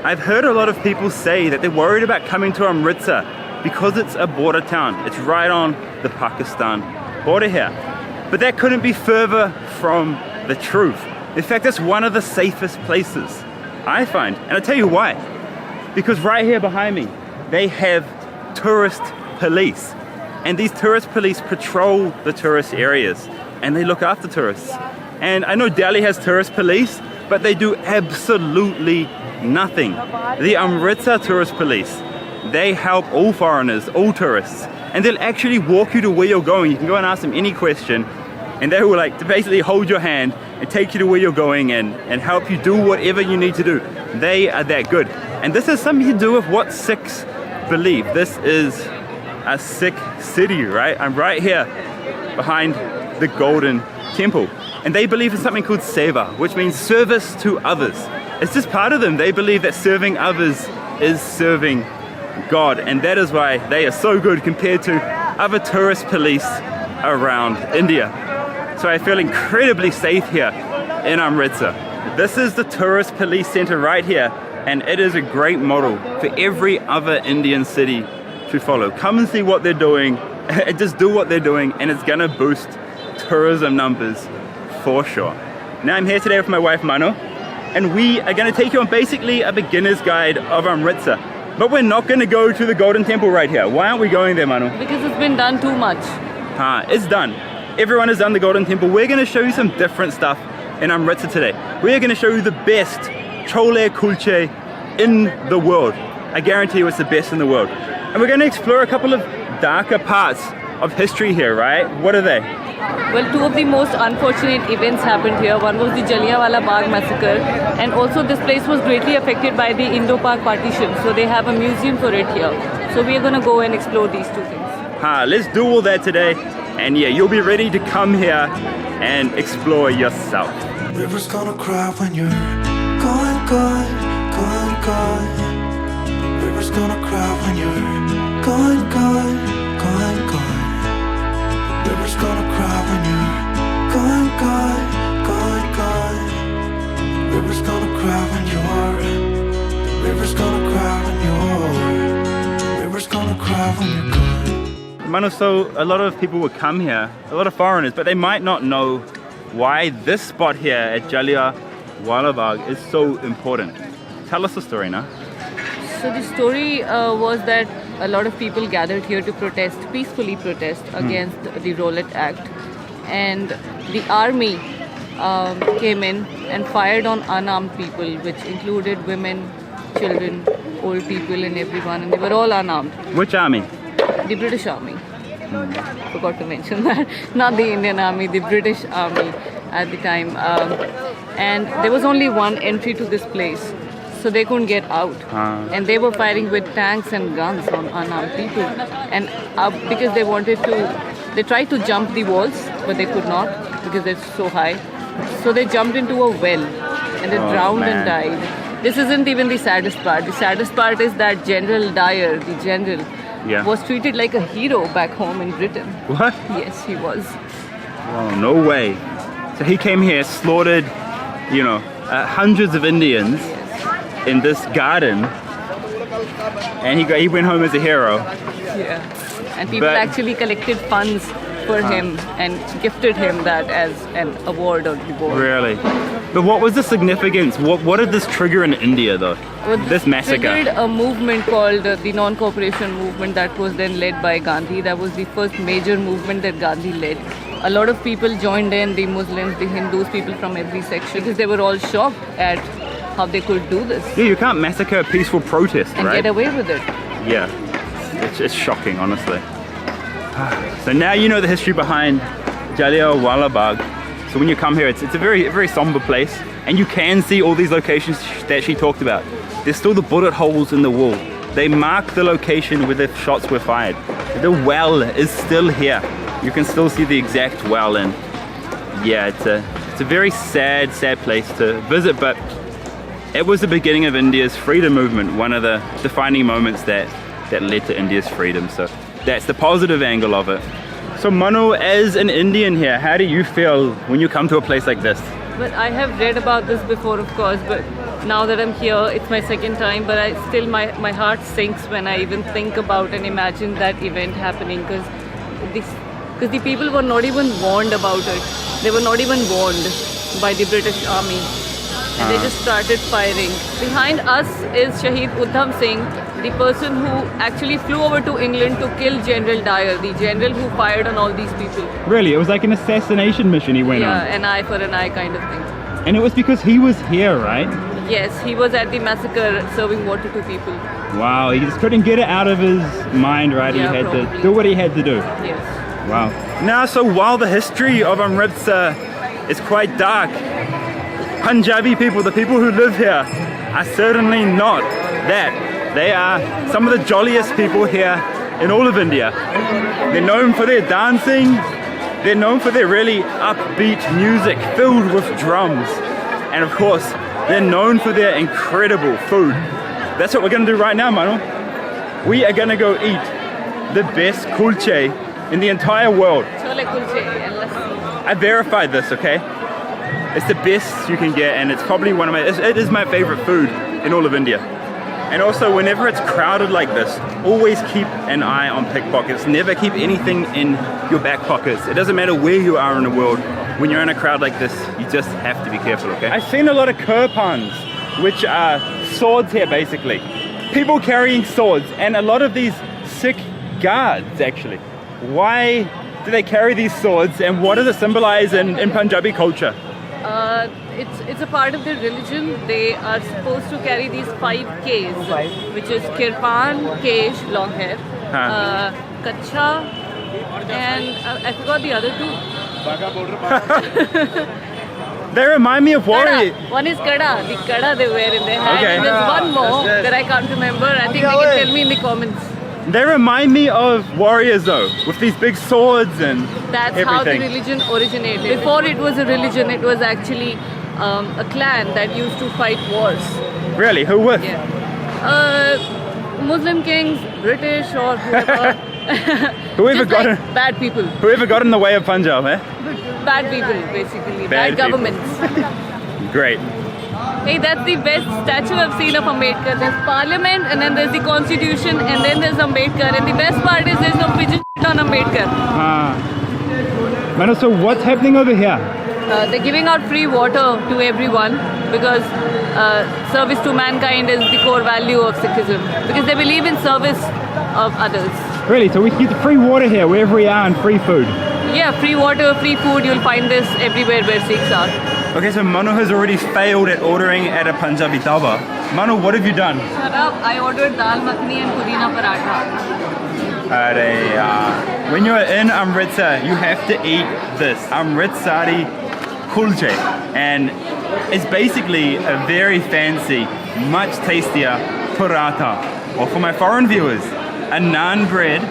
I've heard a lot of people say that they're worried about coming to Amritsar because it's a border town. It's right on the Pakistan border here. But that couldn't be further from the truth. In fact, it's one of the safest places, I find. And I'll tell you why. Because right here behind me, they have tourist police. And these tourist police patrol the tourist areas and they look after tourists. And I know Delhi has tourist police, but they do absolutely nothing. The Amritsar tourist police, they help all foreigners, all tourists, and they'll actually walk you to where you're going. You can go and ask them any question, and they will like to basically hold your hand and take you to where you're going and help you do whatever you need to do. They are that good. And this has something to do with what Sikhs believe. This is a Sikh city, right? I'm right here behind the Golden Temple. And they believe in something called seva, which means service to others. It's just part of them. They believe that serving others is serving God. And that is why they are so good compared to other tourist police around India. So I feel incredibly safe here in Amritsar. This is the tourist police center right here. And it is a great model for every other Indian city to follow. Come and see what they're doing. Just do what they're doing and it's gonna boost tourism numbers for sure. Now I'm here today with my wife Manu, and we are going to take you on basically a beginner's guide of Amritsar. But we're not going to go to the Golden Temple right here. Why aren't we going there, Manu? Because it's been done too much. It's done. Everyone has done the Golden Temple. We're going to show you some different stuff in Amritsar today. We're going to show you the best Chole Kulche in the world. I guarantee you it's the best in the world. And we're going to explore a couple of darker parts of history here, right? What are they? Well, two of the most unfortunate events happened here. One was the Jallianwala Bagh massacre, and also this place was greatly affected by the Indo-Pak partition. So they have a museum for it here. So we are going to go and explore these two things. Let's do all that today. And yeah, you'll be ready to come here and explore yourself. River's gonna cry when you're gone, gone, gone, gone. River's gonna cry when you're gone, gone, gone, gone. River's gonna cry when you're gone, gone, gone, gone. River's gonna cry when you're. River's gonna cry when you're. River's gonna cry when you're gone. Manu, so a lot of people would come here, a lot of foreigners, but they might not know why this spot here at Jallianwala Bagh is so important. Tell us the story now. So the story was that a lot of people gathered here to protest, peacefully protest against the Rowlatt Act, and the army came in and fired on unarmed people, which included women, children, old people and everyone, and they were all unarmed. Which army? The British Army. Forgot to mention that. Not the Indian Army, the British Army at the time. And there was only one entry to this place, so they couldn't get out. And they were firing with tanks and guns on unarmed people. And because they tried to jump the walls, but they could not because they're so high. So they jumped into a well and they drowned and died. This isn't even the saddest part. The saddest part is that General Dyer, the general, was treated like a hero back home in Britain. What? Yes, he was. Oh, no way. So he came here, slaughtered, hundreds of Indians in this garden, and he went home as a hero. Yeah. And people actually collected funds for him and gifted him that as an award or reward. Really? But what was the significance? What did this trigger in India though? Well, this massacre? Triggered a movement called the non-cooperation movement that was then led by Gandhi. That was the first major movement that Gandhi led. A lot of people joined in, the Muslims, the Hindus, people from every section, because they were all shocked at how they could do this. Yeah, you can't massacre a peaceful protest, and right? get away with it. Yeah, it's shocking, honestly. So now you know the history behind Jallianwala Bagh. So when you come here, it's a very somber place, and you can see all these locations that she talked about. There's still the bullet holes in the wall. They mark the location where the shots were fired. The well is still here. You can still see the exact well, and yeah, it's a very sad place to visit, but it was the beginning of India's freedom movement, one of the defining moments that led to India's freedom. So that's the positive angle of it. So Manu, as an Indian here, how do you feel when you come to a place like this? But I have read about this before, of course, but now that I'm here, it's my second time, but still my heart sinks when I even think about and imagine that event happening, because the people were not even warned about it. They were not even warned by the British Army. And they just started firing. Behind us is Shaheed Udham Singh, the person who actually flew over to England to kill General Dyer, the general who fired on all these people. Really? It was like an assassination mission he went on? Yeah, an eye for an eye kind of thing. And it was because he was here, right? Yes, he was at the massacre serving water to people. Wow, he just couldn't get it out of his mind, right? Yeah, he had probably. to do what he had to do. Yes. Wow. Now, so while the history of Amritsar is quite dark, Punjabi people, the people who live here, are certainly not that. They are some of the jolliest people here in all of India. They're known for their dancing. They're known for their really upbeat music filled with drums. And of course, they're known for their incredible food. That's what we're gonna do right now, Manu. We are gonna go eat the best kulche in the entire world. Chole kulche and lassi. I verified this, okay? It's the best you can get, and it's probably one of my, it is my favorite food in all of India. And also, whenever it's crowded like this, always keep an eye on pickpockets. Never keep anything in your back pockets. It doesn't matter where you are in the world. When you're in a crowd like this, you just have to be careful, okay? I've seen a lot of kirpans, which are swords here, basically. People carrying swords, and a lot of these Sikh guards, actually. Why do they carry these swords, and what does it symbolize in Punjabi culture? It's a part of their religion. They are supposed to carry these 5 Ks, which is kirpan, kesh, long hair, kacha, and I forgot the other 2. Wagah Border They remind me of warriors. Kada. One is kada, the kada they wear in their hand. Okay. And there's one more that I can't remember. I think they can tell me in the comments. They remind me of warriors, though, with these big swords and That's everything. how the religion originated. Before it was a religion, it was actually a clan that used to fight wars. Really? Who with? Yeah. Muslim kings, British or whoever. Whoever Just got like in, bad people. whoever got in the way of Punjab, eh? Bad people, basically. Bad Bad people. governments. Great. Hey, that's the best statue I've seen of Ambedkar. There's Parliament, and then there's the Constitution, and then there's Ambedkar. And the best part is there's no pigeon on Ambedkar. Manu, so what's happening over here? They're giving out free water to everyone because service to mankind is the core value of Sikhism. Because they believe in service of others. Really? So we get the free water here wherever we are and free food? Yeah, free water, free food. You'll find this everywhere where Sikhs are. Okay, so Manu has already failed at ordering at a Punjabi dhaba. Manu, what have you done? Shut up. I ordered dal makhani and pudina paratha. When you're in Amritsar, you have to eat this Amritsari Kulche, and it's basically a very fancy, much tastier paratha, or for my foreign viewers, a naan bread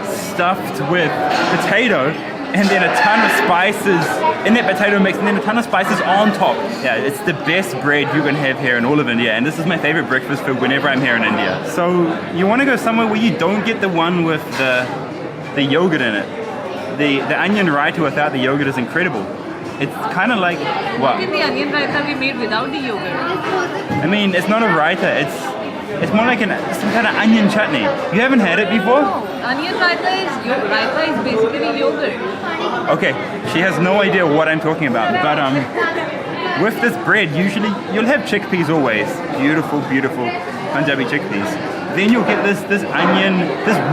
stuffed with potato and then a ton of spices in that potato mix, and then a ton of spices on top. Yeah, it's the best bread you can have here in all of India, and this is my favorite breakfast food whenever I'm here in India. So you want to go somewhere where you don't get the one with the yogurt in it. The onion raita without the yogurt is incredible. It's kind of like, what? Look at the onion raita we made without the yogurt. I mean, it's not a raita, it's more like some kind of onion chutney. You haven't had it before? No, onion raita is basically yogurt. Okay, she has no idea what I'm talking about, but with this bread, usually you'll have chickpeas always. Beautiful, beautiful Punjabi chickpeas. Then you'll get this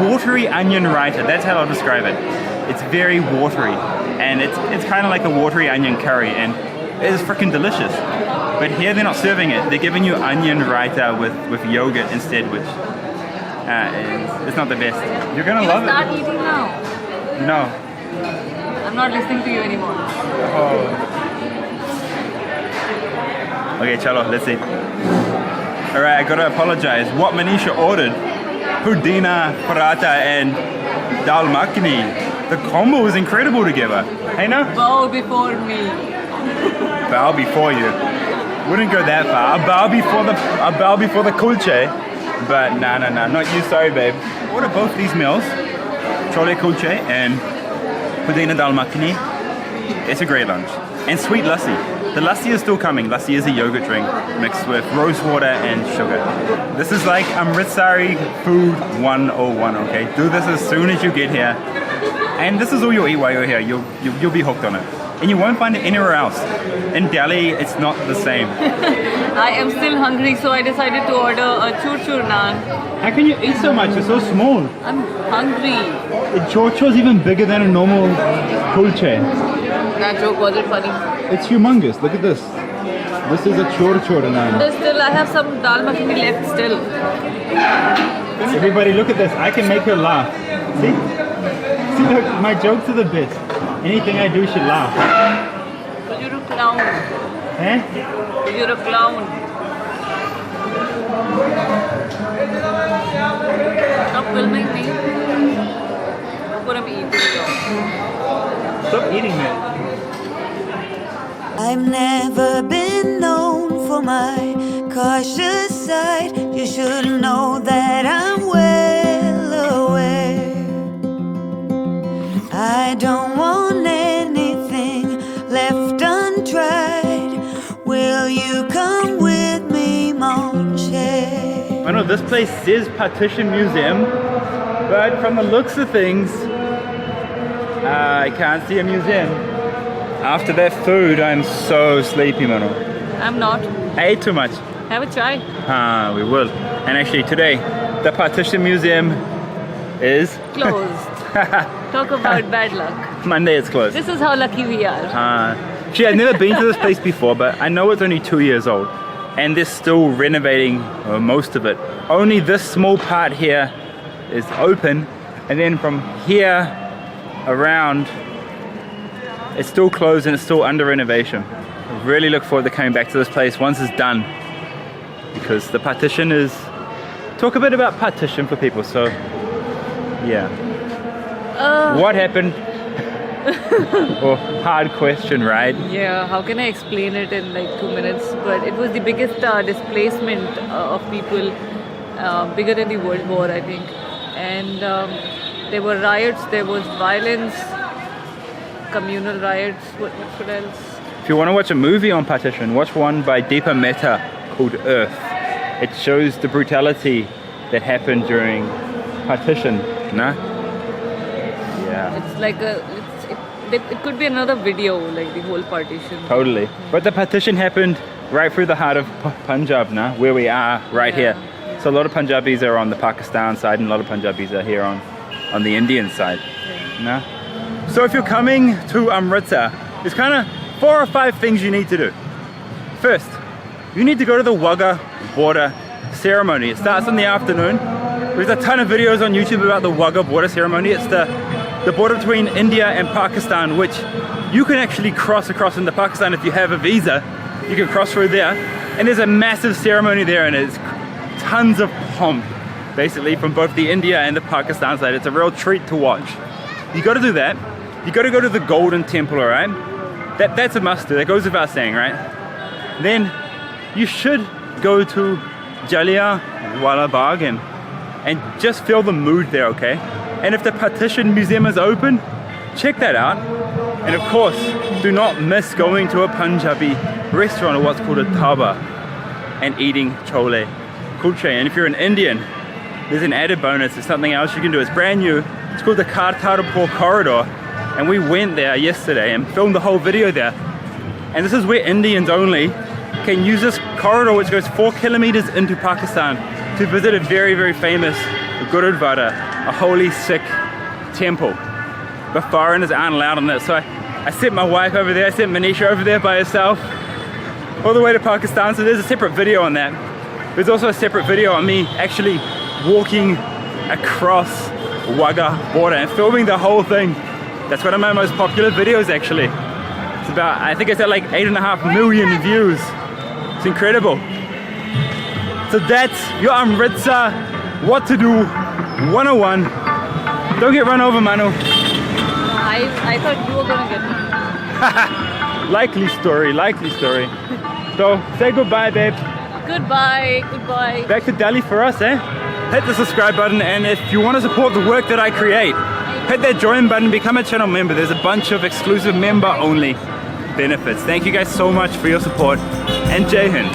watery onion raita. That's how I'll describe it. It's very watery, and it's kind of like a watery onion curry, and it is freaking delicious. But here they're not serving it. They're giving you onion raita with yogurt instead, which it's not the best. You're gonna love it. Start eating now. No. I'm not listening to you anymore. Okay, chalo, let's eat. Alright, I gotta apologize. What Manisha ordered, pudina, paratha, and dal makhani. The combo was incredible together. Hey, no? Bow before me. Bow before you. Wouldn't go that far. A bow before the kulche. But nah, not you, sorry babe. Order both these meals, chole kulche and pudina dal makhani. It's a great lunch. And sweet lassi. The lassi is still coming. Lassi is a yogurt drink mixed with rose water and sugar. This is like Amritsari food 101, okay? Do this as soon as you get here. And this is all you'll eat while you're here. You'll be hooked on it. And you won't find it anywhere else. In Delhi, it's not the same. I am still hungry, so I decided to order a chur naan. How can you eat so much? It's so small. I'm hungry. The chor is even bigger than a normal kulche. That joke wasn't funny. It's humongous. Look at this. This is a chor naan. There's still, I have some dal makhani left still. Everybody, look at this. I can make her laugh. See, look, my jokes are the best. Anything I do should laugh. But you're a clown. Eh? You're a clown. Stop filming me. What I'm eating. Stop eating it. I've never been known for my cautious side. You should know that I'm well aware. I don't want anything left untried. Will you come with me, mon cher? I know this place says Partition Museum, but from the looks of things, I can't see a museum. After that food, I'm so sleepy, Manu. I'm not. I ate too much. Have a try. We will. And actually today, the Partition Museum is Closed. Talk about bad luck. Monday it's closed. This is how lucky we are. Actually, I've never been to this place before, but I know it's only 2 years old. And they're still renovating most of it. Only this small part here is open. And then from here around, it's still closed and it's still under renovation. I really look forward to coming back to this place once it's done. Because the partition is... Talk a bit about partition for people, so... Yeah. What happened? Hard question, right? Yeah, how can I explain it in like 2 minutes? But it was the biggest displacement of people, bigger than the World War, I think. And there were riots, there was violence, communal riots, what else? If you want to watch a movie on partition, watch one by Deepa Mehta called Earth. It shows the brutality that happened during partition, nah? Yeah. It's like it could be another video, like the whole partition. Totally. But the partition happened right through the heart of Punjab, nah? Where we are right here. So a lot of Punjabis are on the Pakistan side and a lot of Punjabis are here on the Indian side. Nah? So if you're coming to Amritsar, there's kind of 4 or 5 things you need to do. First, you need to go to the Wagah Border Ceremony. It starts in the afternoon. There's a ton of videos on YouTube about the Wagah Border Ceremony. It's the border between India and Pakistan, which you can actually cross across into Pakistan if you have a visa. You can cross through there. And there's a massive ceremony there and it's tons of pomp, basically, from both the India and the Pakistan side. It's a real treat to watch. You got to do that. You got to go to the Golden Temple, alright? That's a must do. That goes without saying, right? Then you should go to Jallianwala Bagh and just feel the mood there, okay? And if the Partition Museum is open, check that out. And of course, do not miss going to a Punjabi restaurant or what's called a dhaba and eating chole kulche. And if you're an Indian, there's an added bonus. There's something else you can do. It's brand new. It's called the Kartarpur Corridor. And we went there yesterday and filmed the whole video there. And this is where Indians only can use this corridor, which goes 4 kilometers into Pakistan, to visit a very, very famous Gurudwara, a holy Sikh temple. But foreigners aren't allowed on it. So I sent my wife over there, I sent Manisha over there by herself, all the way to Pakistan. So there's a separate video on that. There's also a separate video on me actually walking across Wagah border and filming the whole thing. That's one of my most popular videos actually. It's about, I think it's at like 8.5 million views. It's incredible. So that's your Amritsar What to Do 101. Don't get run over, Manu. I thought you were gonna get me. Likely story, likely story. So say goodbye, babe. Goodbye, goodbye. Back to Delhi for us, eh? Hit the subscribe button, and if you want to support the work that I create, hit that join button, become a channel member. There's a bunch of exclusive member only benefits. Thank you guys so much for your support, and Jai Hind.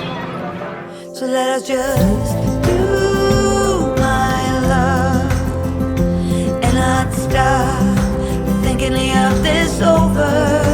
So let us just do my love and not stop thinking of this over.